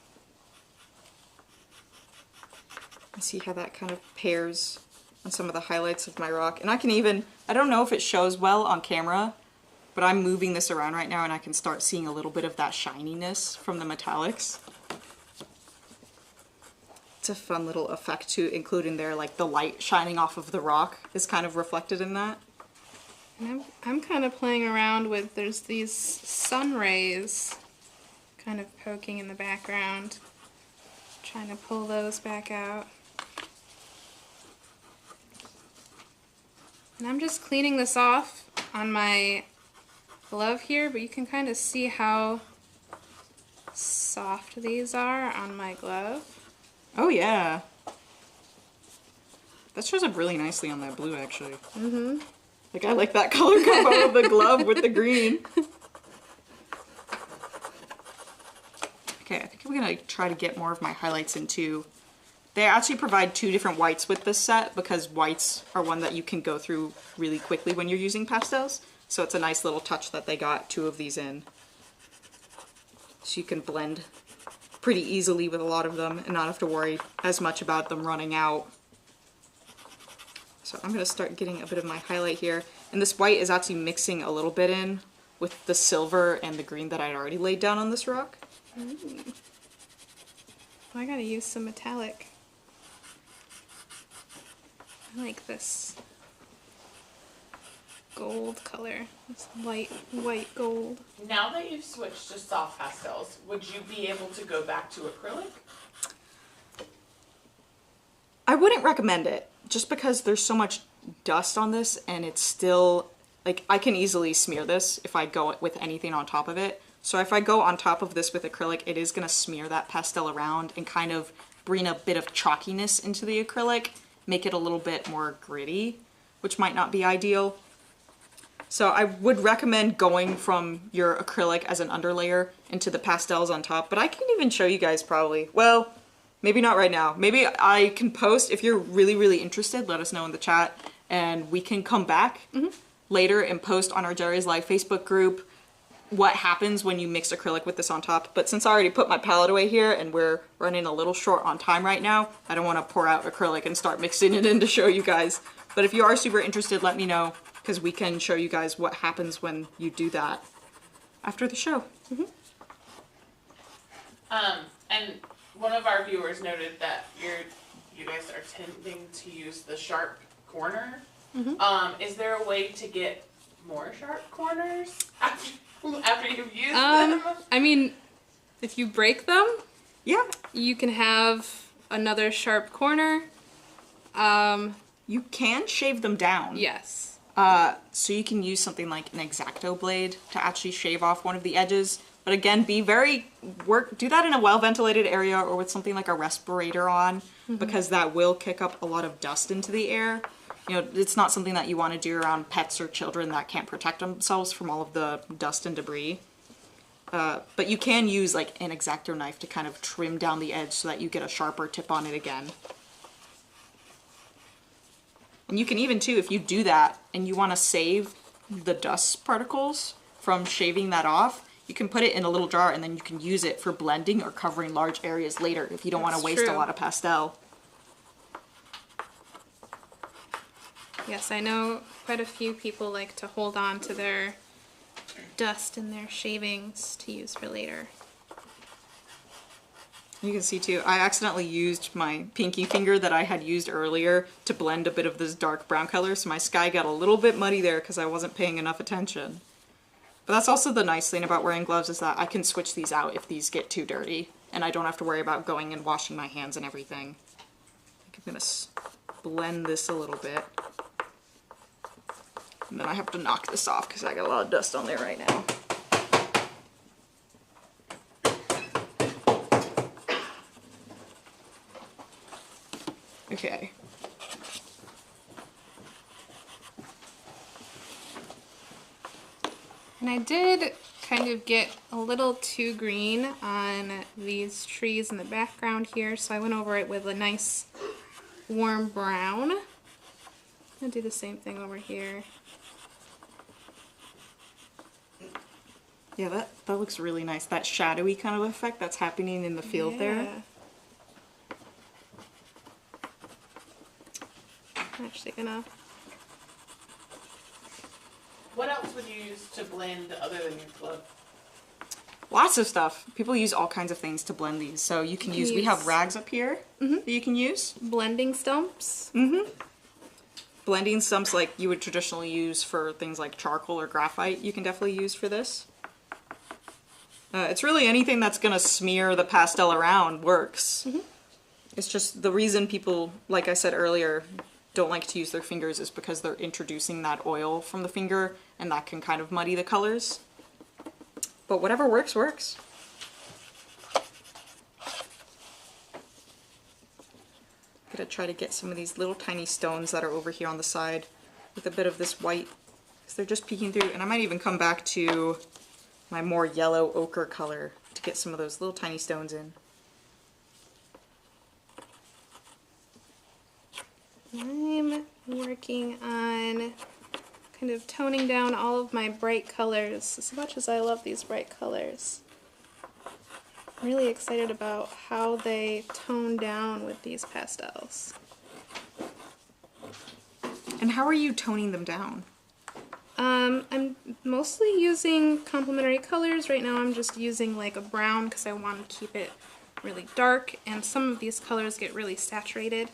And see how that kind of pairs on some of the highlights of my rock. And I can even, I don't know if it shows well on camera, but I'm moving this around right now and I can start seeing a little bit of that shininess from the metallics. It's a fun little effect to include in there, like the light shining off of the rock is kind of reflected in that. And I'm kind of playing around with, there's these sun rays kind of poking in the background. Trying to pull those back out. And I'm just cleaning this off on my glove here, but you can kind of see how soft these are on my glove. Oh yeah. That shows up really nicely on that blue actually. Mm-hmm. Like I like that color combo of the glove with the green. Okay, I think I'm gonna try to get more of my highlights into. They actually provide two different whites with this set because whites are one that you can go through really quickly when you're using pastels. So it's a nice little touch that they got 2 of these in. So you can blend pretty easily with a lot of them and not have to worry as much about them running out. So I'm going to start getting a bit of my highlight here. And this white is actually mixing a little bit in with the silver and the green that I'd already laid down on this rock. Ooh. I gotta use some metallic. I like this gold color. This white gold. Now that you've switched to soft pastels, would you be able to go back to acrylic? I wouldn't recommend it, just because there's so much dust on this and it's still, like, I can easily smear this if I go with anything on top of it. So if I go on top of this with acrylic, it is going to smear that pastel around and kind of bring a bit of chalkiness into the acrylic, make it a little bit more gritty, which might not be ideal. So I would recommend going from your acrylic as an underlayer into the pastels on top, but I can even show you guys probably. Well, maybe not right now. Maybe I can post, if you're really, really interested, let us know in the chat, and we can come back later and post on our Jerry's Live Facebook group what happens when you mix acrylic with this on top. But since I already put my palette away here and we're running a little short on time right now, I don't want to pour out acrylic and start mixing it in to show you guys. But if you are super interested, let me know, because we can show you guys what happens when you do that after the show. And one of our viewers noted that you guys are tending to use the sharp corner. Is there a way to get more sharp corners after you've used them? I mean, if you break them, Yeah, you can have another sharp corner. you can shave them down. Yes. So you can use something like an X-Acto blade to actually shave off one of the edges. But again, do that in a well-ventilated area or with something like a respirator on, because that will kick up a lot of dust into the air. You know, it's not something that you want to do around pets or children that can't protect themselves from all of the dust and debris. But you can use like an X-Acto knife to kind of trim down the edge so that you get a sharper tip on it again. And you can even too, if you do that and you want to save the dust particles from shaving that off, you can put it in a little jar and then you can use it for blending or covering large areas later if you don't want to waste a lot of pastel. Yes, I know quite a few people like to hold on to their dust and their shavings to use for later. You can see too, I accidentally used my pinky finger that I had used earlier to blend a bit of this dark brown color, so my sky got a little bit muddy there because I wasn't paying enough attention. But that's also the nice thing about wearing gloves, is that I can switch these out if these get too dirty, and I don't have to worry about going and washing my hands and everything. I'm gonna blend this a little bit. And then I have to knock this off because I got a lot of dust on there right now. Okay. And I did kind of get a little too green on these trees in the background here, so I went over it with a nice warm brown. I'm gonna do the same thing over here. Yeah, that looks really nice. That shadowy kind of effect that's happening in the field there. I'm actually gonna... What else would you use to blend other than your glove? Lots of stuff. People use all kinds of things to blend these. So you can use, we have rags up here that you can use. Blending stumps. Blending stumps like you would traditionally use for things like charcoal or graphite, you can definitely use for this. It's really anything that's going to smear the pastel around works. It's just the reason people, like I said earlier, don't like to use their fingers is because they're introducing that oil from the finger, and that can kind of muddy the colors. But whatever works, works. I'm gonna try to get some of these little tiny stones that are over here on the side with a bit of this white, because they're just peeking through. And I might even come back to my more yellow ochre color to get some of those little tiny stones in. I'm working on kind kind of toning down all of my bright colors. As much as I love these bright colors, I'm really excited about how they tone down with these pastels. And how are you toning them down? I'm mostly using complementary colors. Right now I'm just using like a brown because I want to keep it really dark, and some of these colors get really saturated.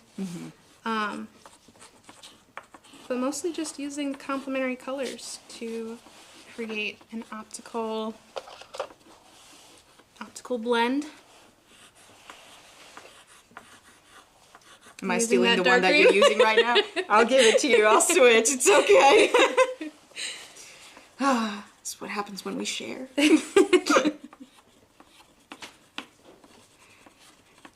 But mostly just using complementary colors to create an optical blend. Am I Using stealing that the one dark that you're green? using right now? I'll give it to you. I'll switch. It's okay. That's what happens when we share.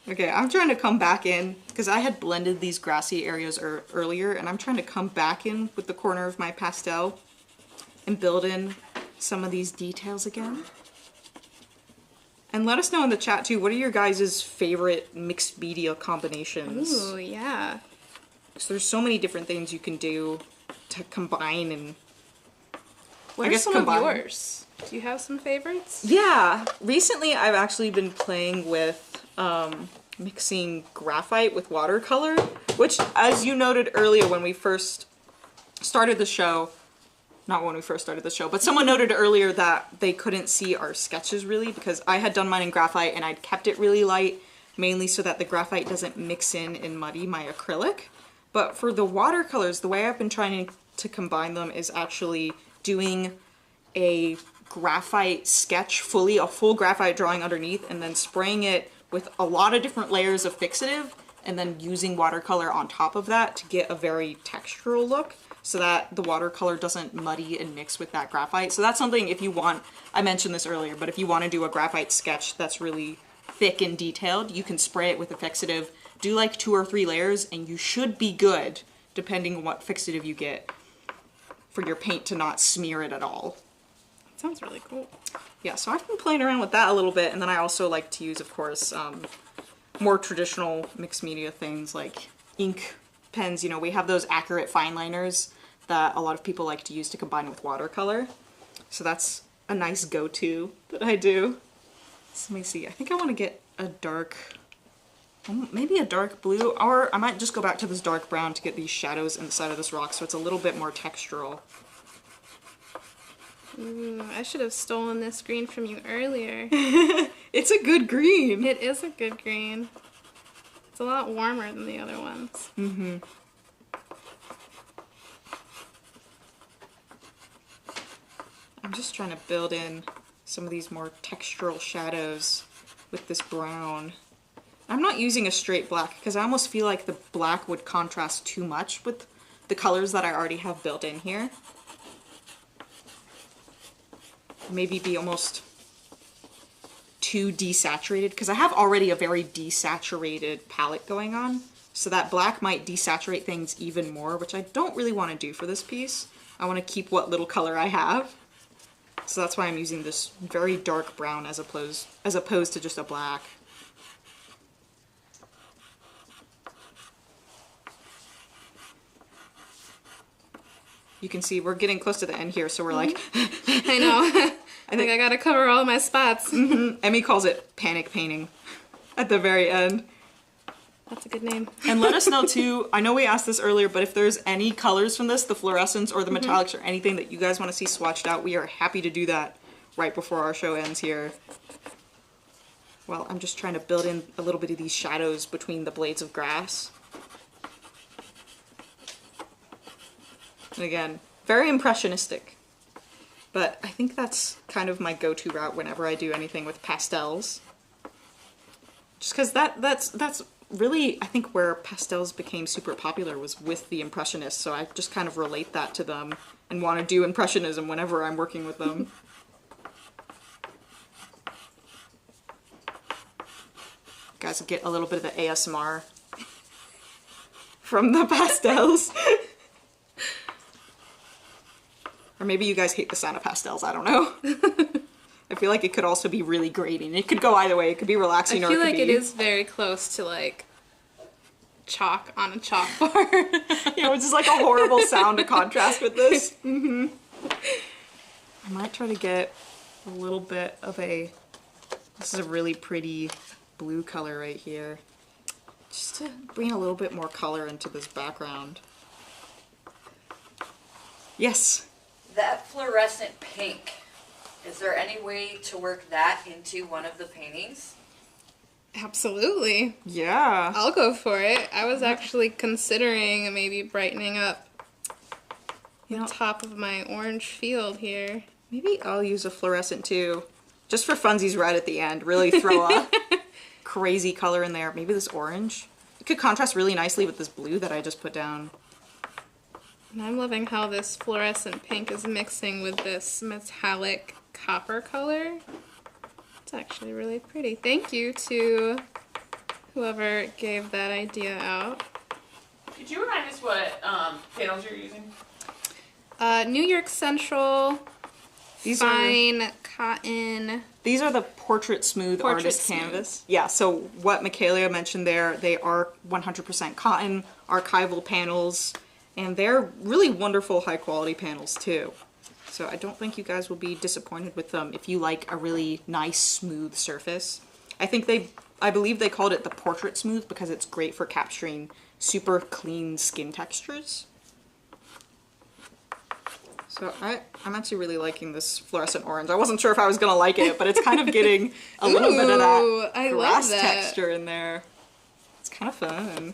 Okay, I'm trying to come back in because I had blended these grassy areas earlier, and I'm trying to come back in with the corner of my pastel and build in some of these details again. And let us know in the chat too, what are your guys' favorite mixed media combinations? Ooh, yeah. So there's so many different things you can do to combine and What I are guess some combine. of yours? Do you have some favorites? Yeah, recently I've actually been playing with mixing graphite with watercolor, which, as you noted earlier when we first started the show, not when we first started the show, but someone noted earlier that they couldn't see our sketches really because I had done mine in graphite and I'd kept it really light, mainly so that the graphite doesn't mix in and muddy my acrylic. But for the watercolors, the way I've been trying to combine them is actually doing a graphite sketch, a full graphite drawing underneath, and then spraying it with a lot of different layers of fixative, and then using watercolor on top of that to get a very textural look so that the watercolor doesn't muddy and mix with that graphite. So that's something, if you want, I mentioned this earlier, but if you want to do a graphite sketch that's really thick and detailed, you can spray it with a fixative, do like 2 or 3 layers, and you should be good, depending on what fixative you get, for your paint to not smear it at all. Sounds really cool. Yeah, so I've been playing around with that a little bit, and then I also like to use, of course, more traditional mixed media things like ink pens. You know, we have those accurate fine liners that a lot of people like to use to combine with watercolor. So that's a nice go-to that I do. So let me see, I think I want to get a dark, maybe a dark blue, or I might just go back to this dark brown to get these shadows inside of this rock so it's a little bit more textural. Ooh, I should have stolen this green from you earlier. It's a good green. It is a good green. It's a lot warmer than the other ones. Mm-hmm. I'm just trying to build in some of these more textural shadows with this brown. I'm not using a straight black because I almost feel like the black would contrast too much with the colors that I already have built in here. Maybe be almost too desaturated because I have already a very desaturated palette going on, so that black might desaturate things even more, which I don't really want to do for this piece. I want to keep what little color I have, so that's why I'm using this very dark brown as opposed to just a black. You can see we're getting close to the end here, so we're like... I know. I think I gotta cover all my spots. Emmy calls it panic painting at the very end. That's a good name. And let us know too, I know we asked this earlier, but if there's any colors from this, the fluorescents or the metallics or anything that you guys want to see swatched out, we are happy to do that right before our show ends here. Well, I'm just trying to build in a little bit of these shadows between the blades of grass. And again, very impressionistic. But I think that's kind of my go-to route whenever I do anything with pastels. Just because that's really, I think, where pastels became super popular was with the Impressionists, so I just kind of relate that to them and want to do Impressionism whenever I'm working with them. Guys, get a little bit of the ASMR from the pastels. Or maybe you guys hate the sound of pastels, I don't know. I feel like it could also be really grating. It could go either way. It could be relaxing or it could be... I feel like it is very close to like chalk on a chalkboard. Which is like a horrible sound to contrast with this. I might try to get a little bit of a, this is a really pretty blue color right here. Just to bring a little bit more color into this background. Yes. That fluorescent pink, is there any way to work that into one of the paintings? Absolutely. Yeah. I'll go for it. I was actually considering maybe brightening up the top of my orange field here. Maybe I'll use a fluorescent too. Just for funsies right at the end. Really throw a crazy color in there. Maybe this orange. It could contrast really nicely with this blue that I just put down. And I'm loving how this fluorescent pink is mixing with this metallic copper color. It's actually really pretty. Thank you to whoever gave that idea out. Could you remind us what panels you're using? New York Central, These fine cotton. These are the Portrait Smooth Artist Canvas. Yeah, so what Michaela mentioned there, they are 100% cotton, archival panels, and they're really wonderful high quality panels too. So I don't think you guys will be disappointed with them if you like a really nice smooth surface. I believe they called it the Portrait Smooth because it's great for capturing super clean skin textures. So I'm actually really liking this fluorescent orange. I wasn't sure if I was gonna like it, but it's kind of getting a little bit of that grass texture in there. It's kind of fun.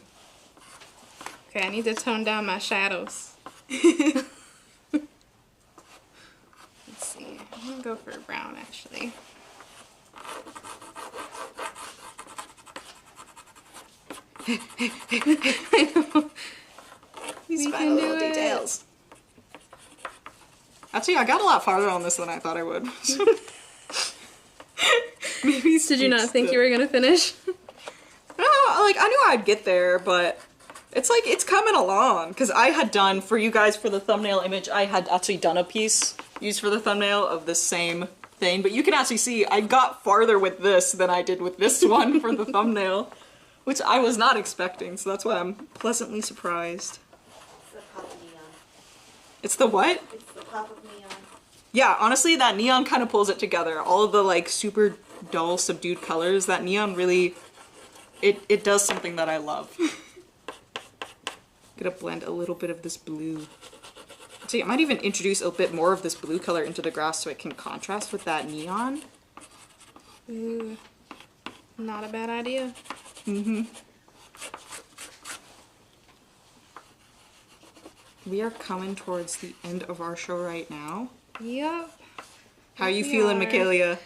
Okay, I need to tone down my shadows. Let's see. I'm gonna go for brown actually. These fun little details. Actually, I got a lot farther on this than I thought I would. Maybe Did you not think you were gonna finish? No, like I knew I'd get there, but it's like it's coming along. Because I had done for you guys for the thumbnail image, I had actually done a piece used for the thumbnail of the same thing. But you can actually see I got farther with this than I did with this one for the thumbnail, which I was not expecting. So that's why I'm pleasantly surprised. It's the pop of neon. It's the what? It's the pop of neon. Yeah, honestly, that neon kind of pulls it together. All of the like super dull, subdued colors, that neon really, it does something that I love. Gonna blend a little bit of this blue. See, I might even introduce a bit more of this blue color into the grass so it can contrast with that neon. Ooh, not a bad idea. Mm-hmm. We are coming towards the end of our show right now. Yep. How are you feeling, Michaela?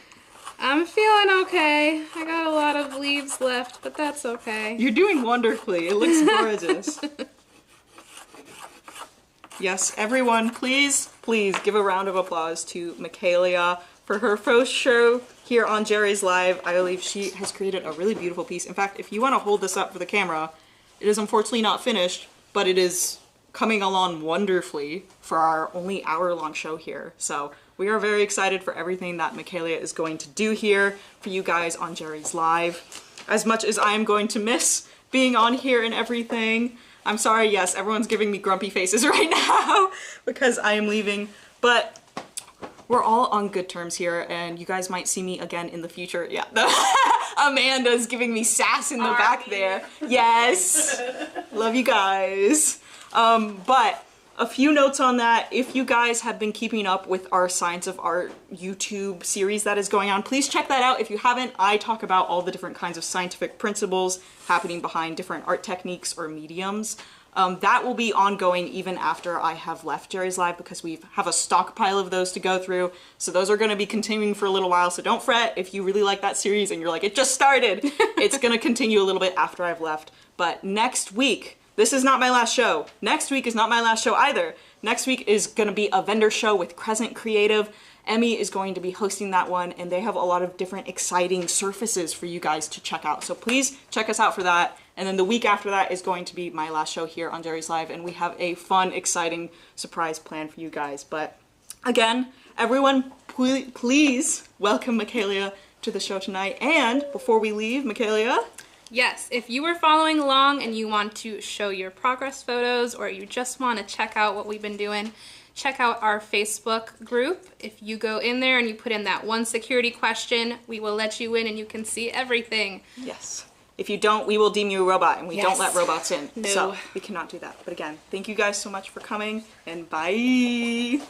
I'm feeling okay. I got a lot of leaves left, but that's okay. You're doing wonderfully. It looks gorgeous. Yes, everyone, please give a round of applause to Michaela for her first show here on Jerry's Live. I believe she has created a really beautiful piece. In fact, if you want to hold this up for the camera, it is unfortunately not finished, but it is coming along wonderfully for our only hour-long show here. So we are very excited for everything that Michaela is going to do here for you guys on Jerry's Live. As much as I am going to miss being on here and everything, I'm sorry, yes, everyone's giving me grumpy faces right now because I am leaving, but we're all on good terms here and you guys might see me again in the future. Yeah, Amanda's giving me sass in the back there. Yes, love you guys. But a few notes on that. If you guys have been keeping up with our Science of Art YouTube series that is going on, please check that out. If you haven't, I talk about all the different kinds of scientific principles happening behind different art techniques or mediums. That will be ongoing even after I have left Jerry's Live because we have a stockpile of those to go through. So those are going to be continuing for a little while. So don't fret if you really like that series and you're like, it just started. It's going to continue a little bit after I've left. But next week, this is not my last show. Next week is not my last show either. Next week is going to be a vendor show with Crescent Creative. Emmy is going to be hosting that one, and they have a lot of different exciting surfaces for you guys to check out. So please check us out for that. And then the week after that is going to be my last show here on Jerry's Live, and we have a fun, exciting surprise plan for you guys. But again, everyone, please welcome Michaela to the show tonight. And before we leave, Michaela, Yes, if you were following along and you want to show your progress photos or you just want to check out what we've been doing, check out our Facebook group. If you go in there and you put in that one security question, we will let you in and you can see everything. Yes. If you don't, we will deem you a robot, and we don't Yes. let robots in. No. So we cannot do that. But again, thank you guys so much for coming, and bye.